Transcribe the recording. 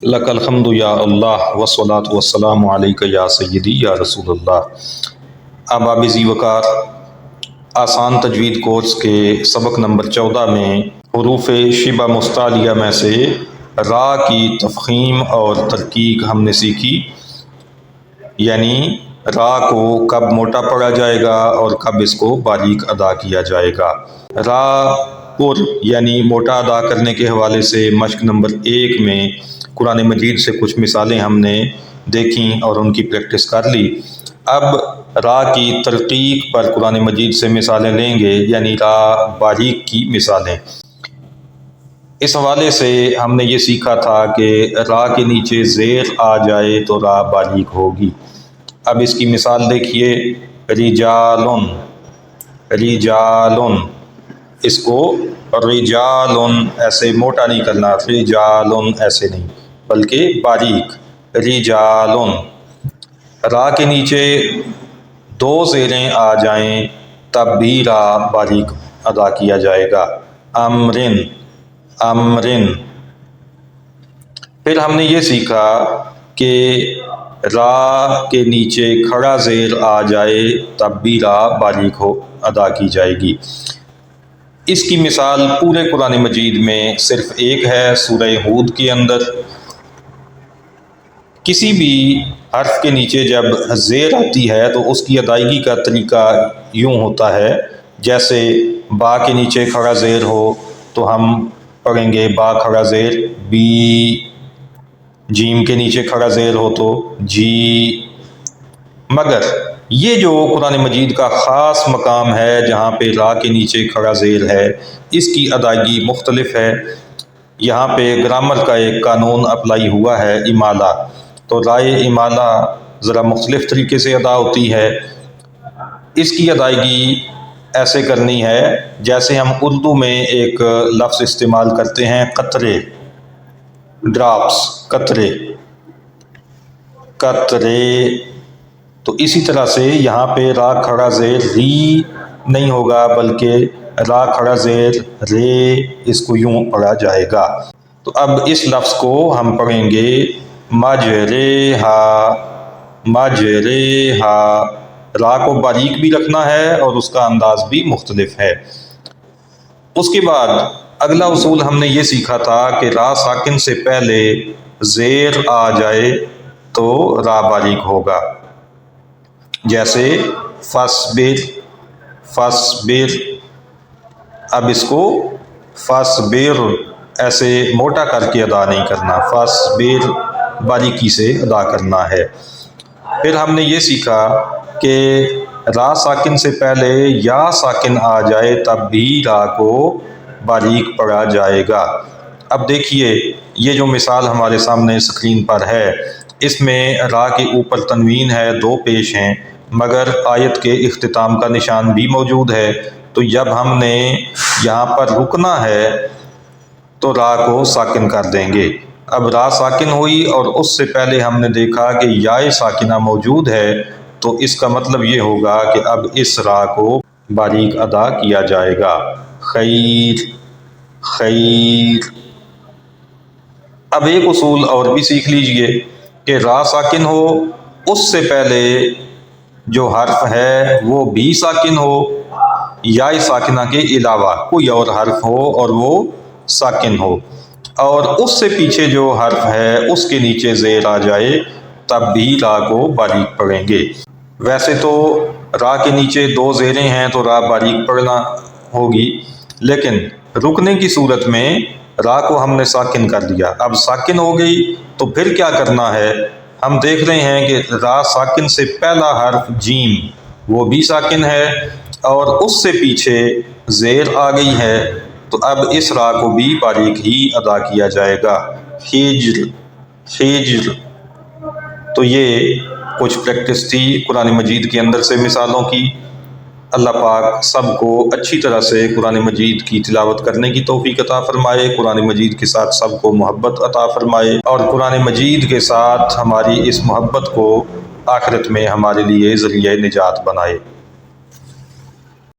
لک الحمد یا اللہ والصلاۃ والسلام علیک یا سیدی یا رسول اللہ۔ اب ذی وقار آسان تجوید کورس کے سبق نمبر 14 میں حروف شبہ مستعلیہ میں سے را کی تفخیم اور ترقیق ہم نے سیکھی، یعنی را کو کب موٹا پڑھا جائے گا اور کب اس کو باریک ادا کیا جائے گا۔ را پر یعنی موٹا ادا کرنے کے حوالے سے مشق نمبر 1 میں قرآن مجید سے کچھ مثالیں ہم نے دیکھیں اور ان کی پریکٹس کر لی۔ اب را کی ترقیق پر قرآن مجید سے مثالیں لیں گے، یعنی را باریک کی مثالیں۔ اس حوالے سے ہم نے یہ سیکھا تھا کہ را کے نیچے زیر آ جائے تو را باریک ہوگی۔ اب اس کی مثال دیکھیے، رجالن، رجالن، اس کو رجالن ایسے موٹا نہیں کرنا، رجالن ایسے نہیں بلکہ باریک، رجالن۔ را کے نیچے 2 زیریں آ جائیں تب بھی را باریک ادا کیا جائے گا، امرن، امرن۔ پھر ہم نے یہ سیکھا کہ را کے نیچے کھڑا زیر آ جائے تب بھی را باریک ادا کی جائے گی۔ اس کی مثال پورے قرآن مجید میں صرف ایک ہے، سورہ ہود کے اندر۔ کسی بھی حرف کے نیچے جب زیر آتی ہے تو اس کی ادائیگی کا طریقہ یوں ہوتا ہے، جیسے با کے نیچے کھڑا زیر ہو تو ہم پڑھیں گے با کھڑا زیر بی، جیم کے نیچے کھڑا زیر ہو تو جی۔ مگر یہ جو قرآن مجید کا خاص مقام ہے جہاں پہ را کے نیچے کھڑا زیر ہے، اس کی ادائیگی مختلف ہے۔ یہاں پہ گرامر کا ایک قانون اپلائی ہوا ہے، امالہ، تو رائے امالہ ذرا مختلف طریقے سے ادا ہوتی ہے۔ اس کی ادائیگی ایسے کرنی ہے جیسے ہم اردو میں ایک لفظ استعمال کرتے ہیں، قطرے، ڈراپس، قطرے، قطرے۔ تو اسی طرح سے یہاں پہ را کھڑا زیر ری نہیں ہوگا بلکہ را کھڑا زیر رے، اس کو یوں پڑھا جائے گا۔ تو اب اس لفظ کو ہم پڑھیں گے مجریہا، مجریہا۔ را کو باریک بھی رکھنا ہے اور اس کا انداز بھی مختلف ہے۔ اس کے بعد اگلا اصول ہم نے یہ سیکھا تھا کہ را ساکن سے پہلے زیر آ جائے تو را باریک ہوگا، جیسے فصبر، فصبر۔ اب اس کو فصبر ایسے موٹا کر کے ادا نہیں کرنا، فصبر باریکی سے ادا کرنا ہے۔ پھر ہم نے یہ سیکھا کہ را ساکن سے پہلے یا ساکن آ جائے تب بھی را کو باریک پڑھا جائے گا۔ اب دیکھیے یہ جو مثال ہمارے سامنے اسکرین پر ہے، اس میں را کے اوپر تنوین ہے، 2 پیش ہیں، مگر آیت کے اختتام کا نشان بھی موجود ہے۔ تو جب ہم نے یہاں پر رکنا ہے تو را کو ساکن کر دیں گے۔ اب را ساکن ہوئی اور اس سے پہلے ہم نے دیکھا کہ یائے ساکنہ موجود ہے، تو اس کا مطلب یہ ہوگا کہ اب اس را کو باریک ادا کیا جائے گا، خیر، خیر۔ اب ایک اصول اور بھی سیکھ لیجئے کہ را ساکن ہو، اس سے پہلے جو حرف ہے وہ بھی ساکن ہو، یا ساکنہ کے علاوہ کوئی اور حرف ہو اور وہ ساکن ہو، اور اس سے پیچھے جو حرف ہے اس کے نیچے زیر آ جائے تب بھی را کو باریک پڑھیں گے۔ ویسے تو را کے نیچے 2 زیریں ہیں تو را باریک پڑھنا ہوگی، لیکن رکنے کی صورت میں را کو ہم نے ساکن کر دیا۔ اب ساکن ہو گئی تو پھر کیا کرنا ہے؟ ہم دیکھ رہے ہیں کہ را ساکن سے پہلا حرف جیم وہ بھی ساکن ہے اور اس سے پیچھے زیر آ گئی ہے، تو اب اس را کو بھی باریک ہی ادا کیا جائے گا، ہجر، ہجر۔ تو یہ کچھ پریکٹس تھی قرآن مجید کے اندر سے مثالوں کی۔ اللہ پاک سب کو اچھی طرح سے قرآن مجید کی تلاوت کرنے کی توفیق عطا فرمائے، قرآن مجید کے ساتھ سب کو محبت عطا فرمائے، اور قرآن مجید کے ساتھ ہماری اس محبت کو آخرت میں ہمارے لیے ذریعہ نجات بنائے۔